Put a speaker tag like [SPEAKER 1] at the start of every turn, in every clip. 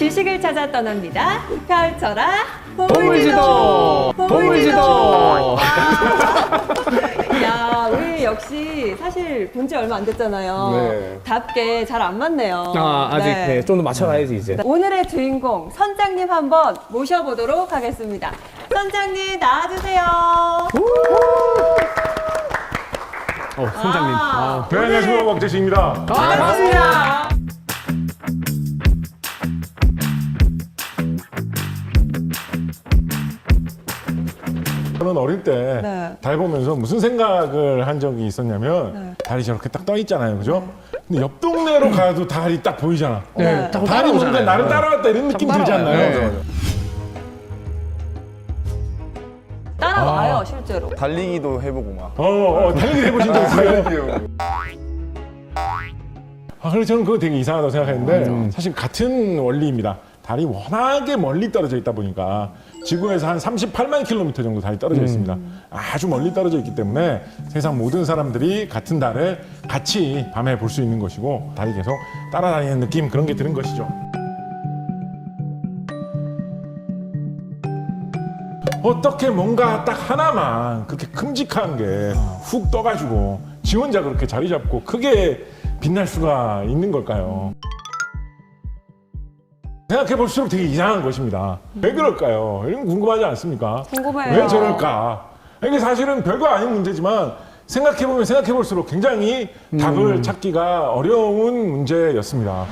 [SPEAKER 1] 주식을 찾아 떠납니다. 펼쳐라
[SPEAKER 2] 보물지도! 보물지도!
[SPEAKER 1] 야, 우리 역시 사실 본 지 얼마 안 됐잖아요.
[SPEAKER 2] 네.
[SPEAKER 1] 답게 잘 안 맞네요.
[SPEAKER 2] 아직 네, 좀 더 맞춰가야지 이제.
[SPEAKER 1] 오늘의 주인공 선장님 한번 모셔보도록 하겠습니다. 선장님 나와주세요.
[SPEAKER 2] 선장님.
[SPEAKER 3] 네, 안녕하십니까. 박재식입니다.
[SPEAKER 1] 반갑습니다.
[SPEAKER 3] 저는 어릴 때
[SPEAKER 1] 네.
[SPEAKER 3] 달 보면서 무슨 생각을 한 적이 있었냐면
[SPEAKER 1] 네.
[SPEAKER 3] 달이 저렇게 딱 떠 있잖아요. 그죠? 근데 옆 동네로 가도 달이 딱 보이잖아.
[SPEAKER 1] 네.
[SPEAKER 2] 자꾸
[SPEAKER 3] 달이 뭔가
[SPEAKER 2] 따라오잖아요.
[SPEAKER 3] 나를 따라왔다 이런 느낌 들지
[SPEAKER 2] 따라와요.
[SPEAKER 3] 않나요?
[SPEAKER 2] 네.
[SPEAKER 1] 따라와요, 실제로.
[SPEAKER 4] 달리기도 해보고 막.
[SPEAKER 3] 달리기 해보신 적 있어요? 그래서 저는 그거 되게 이상하다고 생각했는데 사실 같은 원리입니다. 달이 워낙에 멀리 떨어져 있다 보니까 지구에서 한 38만 킬로미터 정도 달이 떨어져 있습니다. 아주 멀리 떨어져 있기 때문에 세상 모든 사람들이 같은 달을 같이 밤에 볼 수 있는 것이고 달이 계속 따라다니는 느낌 그런 게 드는 것이죠. 어떻게 뭔가 딱 하나만 그렇게 큼직한 게 훅 떠가지고 지 혼자 그렇게 자리 잡고 크게 빛날 수가 있는 걸까요? 생각해 볼수록 되게 이상한 것입니다. 왜 그럴까요? 이런 거 궁금하지 않습니까?
[SPEAKER 1] 궁금해요.
[SPEAKER 3] 왜 저럴까? 이게 사실은 별거 아닌 문제지만 생각해 보면 생각해 볼수록 굉장히 답을 찾기가 어려운 문제였습니다.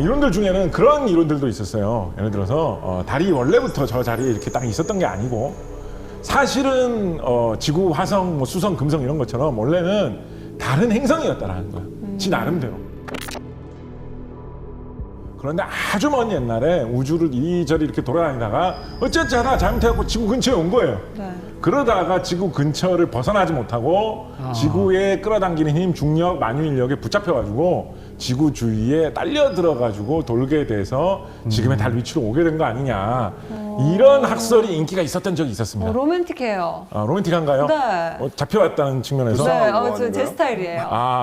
[SPEAKER 3] 이론들 중에는 그런 이론들도 있었어요. 예를 들어서 달이 원래부터 저 자리에 이렇게 딱 있었던 게 아니고 사실은 지구, 화성, 뭐 수성, 금성 이런 것처럼 원래는 다른 행성이었다라는 거예요. 지 나름대로. 그런데 아주 먼 옛날에 우주를 이리저리 이렇게 돌아다니다가 어쩌지 하다 잘못해갖고 지구 근처에 온 거예요.
[SPEAKER 1] 네.
[SPEAKER 3] 그러다가 지구 근처를 벗어나지 못하고 지구에 끌어당기는 힘, 중력, 만유인력에 붙잡혀가지고 지구 주위에 딸려 들어가지고 돌게 돼서 지금의 달 위치로 오게 된 거 아니냐. 이런 학설이 인기가 있었던 적이 있었습니다.
[SPEAKER 1] 로맨틱해요.
[SPEAKER 3] 로맨틱한가요?
[SPEAKER 1] 네.
[SPEAKER 3] 잡혀왔다는 측면에서.
[SPEAKER 1] 네, 제 스타일이에요.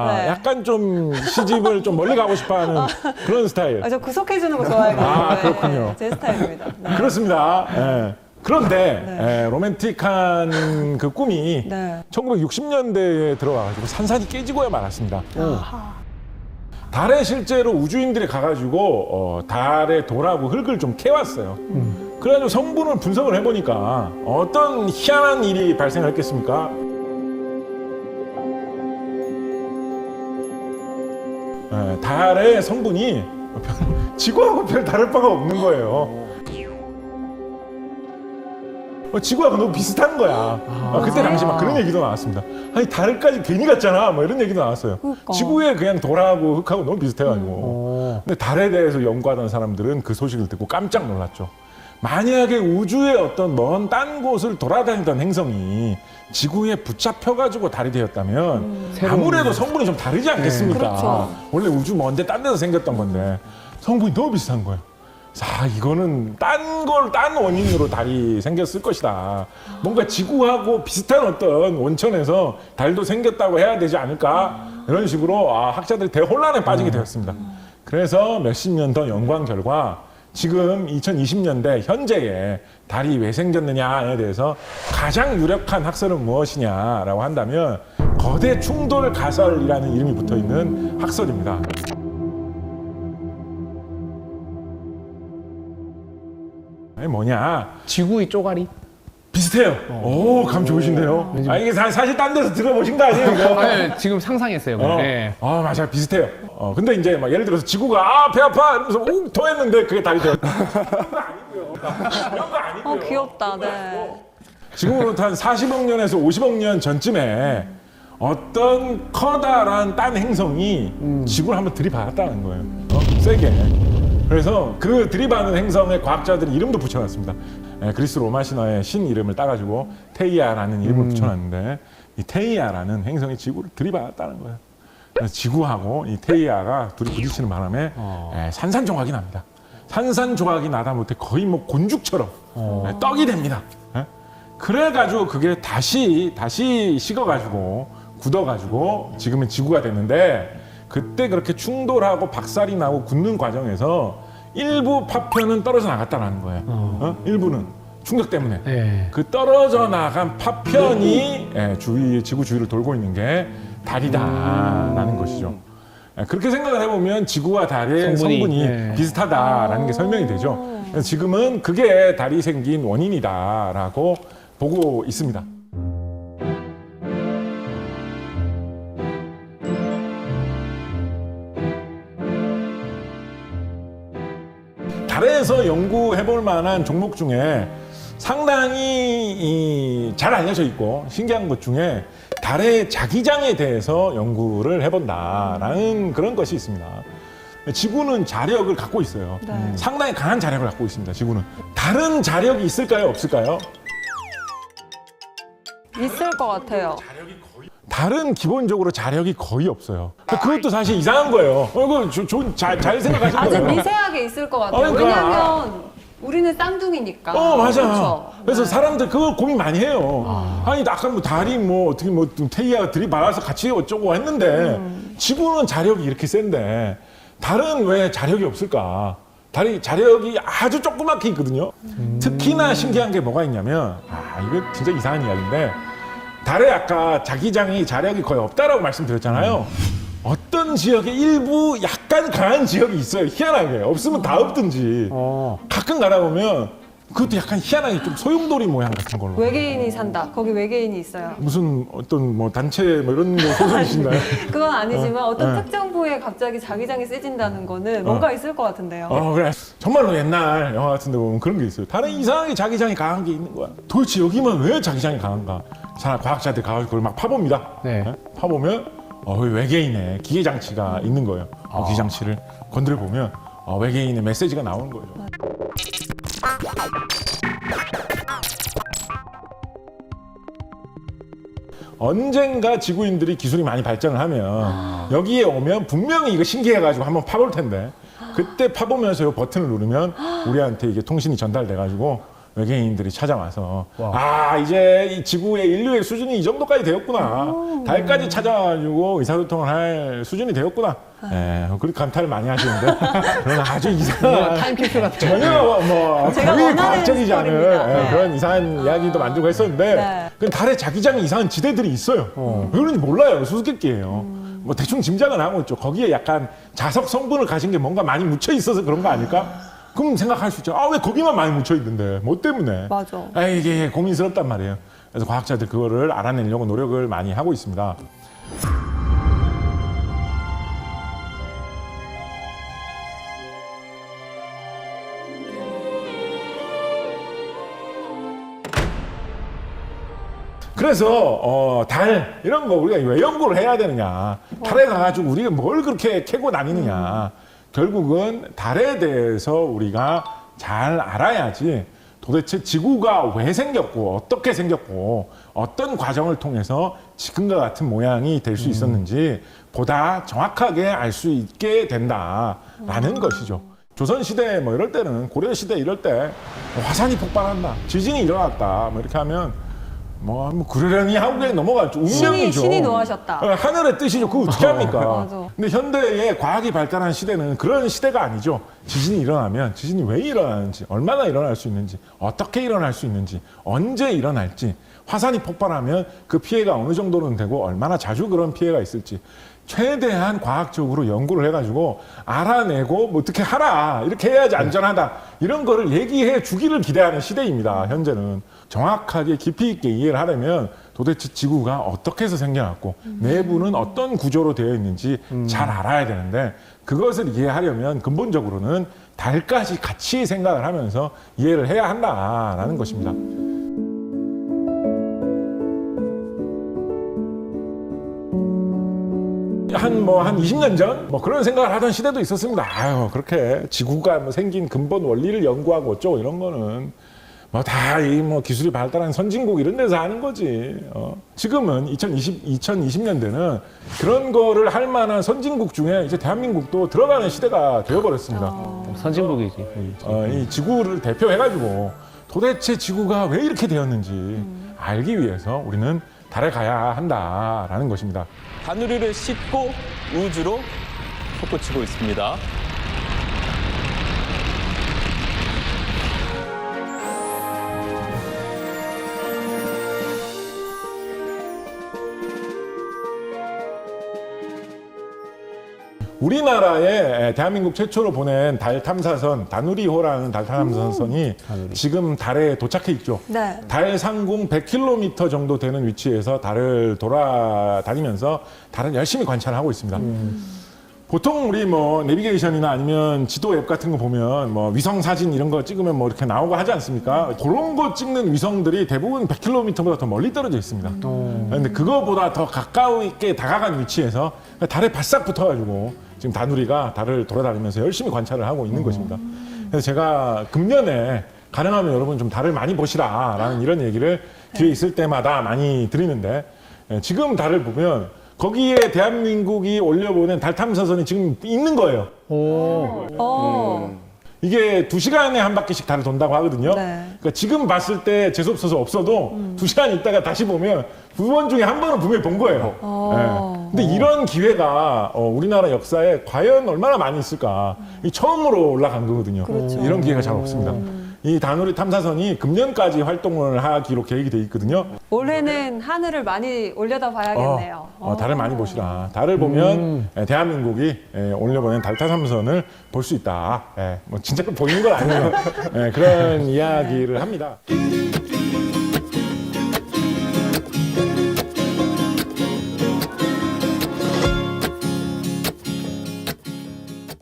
[SPEAKER 1] 네.
[SPEAKER 3] 약간 좀 시집을 좀 멀리 가고 싶어하는 그런 스타일.
[SPEAKER 1] 저 구속해주는 거 좋아해가지고.
[SPEAKER 3] 그렇군요.
[SPEAKER 1] 제 스타일입니다. 네.
[SPEAKER 3] 그렇습니다. 예. 그런데 로맨틱한 그 꿈이
[SPEAKER 1] 네.
[SPEAKER 3] 1960년대에 들어와가지고 산산이 깨지고야 말았습니다. 달에 실제로 우주인들이 가가지고 달의 돌하고 흙을 좀 캐왔어요. 그래가지고 성분을 분석을 해보니까 어떤 희한한 일이 발생했겠습니까? 달의 성분이 지구하고 별 다를 바가 없는 거예요. 지구하고 너무 비슷한 거야. 그때 당시 막 그런 얘기도 나왔습니다. 아니 달까지 괜히 갔잖아. 뭐 이런 얘기도 나왔어요.
[SPEAKER 1] 그러니까.
[SPEAKER 3] 지구에 그냥 돌하고 흙하고 너무 비슷해가지고. 근데 달에 대해서 연구하던 사람들은 그 소식을 듣고 깜짝 놀랐죠. 만약에 우주의 어떤 먼 딴 곳을 돌아다니던 행성이 지구에 붙잡혀가지고 달이 되었다면 아무래도 성분이 좀 다르지 않겠습니까?
[SPEAKER 1] 그렇죠.
[SPEAKER 3] 원래 우주 먼데 딴 데서 생겼던 건데 성분이 너무 비슷한 거예요. 이거는 딴 원인으로 달이 생겼을 것이다. 뭔가 지구하고 비슷한 어떤 원천에서 달도 생겼다고 해야 되지 않을까? 이런 식으로 학자들이 대혼란에 빠지게 되었습니다. 그래서 몇십 년 더 연구한 결과 지금 2020년대 현재에 달이 왜 생겼느냐에 대해서 가장 유력한 학설은 무엇이냐라고 한다면 거대 충돌 가설이라는 이름이 붙어 있는 학설입니다. 뭐냐?
[SPEAKER 2] 지구의 쪼가리?
[SPEAKER 3] 비슷해요. 오, 감 좋으신데요. 이게 사실 딴 데서 들어보신 거 아니에요, 이거?
[SPEAKER 2] 네, 지금 상상했어요. 네.
[SPEAKER 3] 맞아요. 비슷해요. 근데 이제 막 예를 들어서 지구가 배 아파 이러면서 웅 토했는데 그게 달이 돼요. 그런 거 아니고요. 그런 거 아니고요.
[SPEAKER 1] 귀엽다. 네.
[SPEAKER 3] 지금으로부터 한 40억 년에서 50억 년 전쯤에 어떤 커다란 딴 행성이 지구를 한번 들이받았다는 거예요. 세게. 그래서 그 들이받는 행성의 과학자들이 이름도 붙여놨습니다. 그리스 로마 신화의 신 이름을 따가지고 테이아라는 이름을 붙여놨는데 이 테이아라는 행성이 지구를 들이받았다는 거예요. 그래서 지구하고 이 테이아가 둘이 부딪히는 바람에 산산조각이 납니다. 산산조각이 나다 못해 거의 뭐 곤죽처럼 떡이 됩니다. 그래가지고 그게 다시 식어가지고 굳어가지고 지금은 지구가 됐는데 그때 그렇게 충돌하고 박살이 나고 굳는 과정에서 일부 파편은 떨어져 나갔다라는 거예요. 일부는 충격 때문에.
[SPEAKER 2] 네.
[SPEAKER 3] 그 떨어져 나간 파편이 지구 주위를 돌고 있는 게 달이다라는 것이죠. 그렇게 생각을 해보면 지구와 달의 성분이 비슷하다라는 게 설명이 되죠. 그래서 지금은 그게 달이 생긴 원인이다라고 보고 있습니다. 달에서 연구해볼 만한 종목 중에 상당히 잘 알려져 있고 신기한 것 중에 달의 자기장에 대해서 연구를 해본다라는 그런 것이 있습니다. 지구는 자력을 갖고 있어요.
[SPEAKER 1] 네.
[SPEAKER 3] 상당히 강한 자력을 갖고 있습니다. 지구는. 다른 자력이 있을까요? 없을까요?
[SPEAKER 1] 있을 것 같아요.
[SPEAKER 3] 달은 기본적으로 자력이 거의 없어요. 그것도 사실 이상한 거예요. 잘 생각하신
[SPEAKER 1] 아주
[SPEAKER 3] 거예요.
[SPEAKER 1] 미세하게 있을 것 같아요.
[SPEAKER 3] 그러니까.
[SPEAKER 1] 왜냐하면 우리는 쌍둥이니까.
[SPEAKER 3] 맞아.
[SPEAKER 1] 그렇죠.
[SPEAKER 3] 그래서
[SPEAKER 1] 네.
[SPEAKER 3] 사람들 그걸 고민 많이 해요. 아니, 아까 뭐 달이 뭐 어떻게 뭐 태희가 들이받아서 같이 어쩌고 했는데 지구는 자력이 이렇게 센데 달은 왜 자력이 없을까? 달이 자력이 아주 조그맣게 있거든요. 특히나 신기한 게 뭐가 있냐면, 이거 진짜 이상한 이야기인데, 달에 아까 자기장이 자력이 거의 없다라고 말씀드렸잖아요. 어떤 지역에 일부 약간 강한 지역이 있어요. 희한하게. 없으면 다 없든지. 가끔 가다 보면 그것도 약간 희한하게 좀 소용돌이 모양 같은 걸로.
[SPEAKER 1] 외계인이 산다. 거기 외계인이 있어요.
[SPEAKER 3] 무슨 어떤 뭐 단체 뭐 이런 거 소설이신가요?
[SPEAKER 1] 그건 아니지만 어떤 특정 부에 갑자기 자기장이 세진다는 거는 뭔가 있을 것 같은데요.
[SPEAKER 3] 그래. 정말로 옛날 영화 같은 데 보면 그런 게 있어요. 다른 이상하게 자기장이 강한 게 있는 거야. 도대체 여기만 왜 자기장이 강한가? 과학자들 가서 그걸 막 파봅니다.
[SPEAKER 2] 네.
[SPEAKER 3] 파보면 외계인의 기계 장치가 있는 거예요. 기계 장치를 건드려 보면 외계인의 메시지가 나오는 거죠. 언젠가 지구인들이 기술이 많이 발전을 하면 여기에 오면 분명히 이거 신기해가지고 한번 파볼 텐데 그때 파보면서 이 버튼을 누르면 우리한테 이게 통신이 전달돼가지고 외계인들이 찾아와서 이제 이 지구의 인류의 수준이 이 정도까지 되었구나. 달까지 찾아가지고 의사소통을 할 수준이 되었구나. 그렇게 감탄을 많이 하시는데 그런 아주 이상한
[SPEAKER 2] 타임캡슐 같은
[SPEAKER 3] 전혀
[SPEAKER 1] 제가
[SPEAKER 3] 거의
[SPEAKER 1] 원하는
[SPEAKER 3] 과학적이지 않은
[SPEAKER 1] 스토리입니다. 네.
[SPEAKER 3] 그런 이상한 이야기도 만들고 했었는데
[SPEAKER 1] 네.
[SPEAKER 3] 그 달에 자기장에 이상한 지대들이 있어요. 왜 그런지 몰라요. 수수께끼예요. 뭐 대충 짐작은 하고 있죠. 거기에 약간 자석 성분을 가진 게 뭔가 많이 묻혀 있어서 그런 거 아닐까? 그럼 생각할 수 있죠. 왜 거기만 많이 묻혀 있는데? 뭐 때문에?
[SPEAKER 1] 맞아.
[SPEAKER 3] 이게 고민스럽단 말이에요. 그래서 과학자들 그거를 알아내려고 노력을 많이 하고 있습니다. 그래서 달 이런 거 우리가 왜 연구를 해야 되느냐? 달에 가가지고 우리가 뭘 그렇게 캐고 다니느냐? 결국은 달에 대해서 우리가 잘 알아야지 도대체 지구가 왜 생겼고 어떻게 생겼고 어떤 과정을 통해서 지금과 같은 모양이 될 수 있었는지 보다 정확하게 알 수 있게 된다라는 것이죠. 조선시대 뭐 이럴 때는 고려시대 이럴 때 화산이 폭발한다, 지진이 일어났다 뭐 이렇게 하면 뭐 그러려니 하고 그냥 넘어갔죠. 운명이죠.
[SPEAKER 1] 신이 노하셨다.
[SPEAKER 3] 하늘의 뜻이죠. 그거 어떻게 합니까?
[SPEAKER 1] 맞아.
[SPEAKER 3] 근데 현대의 과학이 발달한 시대는 그런 시대가 아니죠. 지진이 일어나면 지진이 왜 일어나는지, 얼마나 일어날 수 있는지, 어떻게 일어날 수 있는지, 언제 일어날지, 화산이 폭발하면 그 피해가 어느 정도는 되고 얼마나 자주 그런 피해가 있을지 최대한 과학적으로 연구를 해가지고 알아내고 뭐 어떻게 하라, 이렇게 해야지 안전하다, 이런 거를 얘기해 주기를 기대하는 시대입니다. 현재는 정확하게 깊이 있게 이해를 하려면 도대체 지구가 어떻게 해서 생겨났고 내부는 어떤 구조로 되어 있는지 잘 알아야 되는데, 그것을 이해하려면 근본적으로는 달까지 같이 생각을 하면서 이해를 해야 한다라는 것입니다. 한 20년 전 그런 생각을 하던 시대도 있었습니다. 그렇게 지구가 생긴 근본 원리를 연구하고 어쩌고 이런 거는 다 기술이 발달한 선진국 이런 데서 하는 거지. 지금은 2020년대는 그런 거를 할 만한 선진국 중에 이제 대한민국도 들어가는 시대가 되어버렸습니다.
[SPEAKER 2] 선진국이지.
[SPEAKER 3] 이 지구를 대표해가지고 도대체 지구가 왜 이렇게 되었는지 알기 위해서 우리는 달에 가야 한다라는 것입니다.
[SPEAKER 4] 다누리를 싣고 우주로 솟구치고 있습니다.
[SPEAKER 3] 우리나라에 대한민국 최초로 보낸 달 탐사선 다누리호라는 달 탐사선이 지금 달에 도착해 있죠.
[SPEAKER 1] 네.
[SPEAKER 3] 달 상공 100km 정도 되는 위치에서 달을 돌아다니면서 달을 열심히 관찰하고 있습니다. 보통 우리 뭐 내비게이션이나 아니면 지도 앱 같은 거 보면 뭐 위성 사진 이런 거 찍으면 뭐 이렇게 나오고 하지 않습니까? 그런 거 찍는 위성들이 대부분 100km보다 더 멀리 떨어져 있습니다. 그런데 그거보다 더 가까이게 다가간 위치에서 달에 바싹 붙어가지고 지금 다누리가 달을 돌아다니면서 열심히 관찰을 하고 있는 것입니다. 그래서 제가 금년에 가능하면 여러분 좀 달을 많이 보시라라는 이런 얘기를 기회 있을 때마다 많이 드리는데 지금 달을 보면 거기에 대한민국이 올려보낸 달 탐사선이 지금 있는 거예요. 이게 2시간에 한 바퀴씩 달을 돈다고 하거든요.
[SPEAKER 1] 네.
[SPEAKER 3] 그러니까 지금 봤을 때 재수없어서 없어도 2시간 있다가 다시 보면 2번 중에 한 번은 분명히 본 거예요. 네. 근데 이런 기회가 우리나라 역사에 과연 얼마나 많이 있을까. 이 처음으로 올라간 거거든요.
[SPEAKER 1] 그렇죠.
[SPEAKER 3] 이런 기회가 잘 없습니다. 이 다누리 탐사선이 금년까지 활동을 하기로 계획이 돼 있거든요.
[SPEAKER 1] 올해는 하늘을 많이 올려다 봐야겠네요.
[SPEAKER 3] 달을 많이 보시라. 달을 보면 대한민국이 올려보낸 달 탐사선을 볼 수 있다. 뭐 진짜로 보이는 건 아니에요. 그런 이야기를 합니다.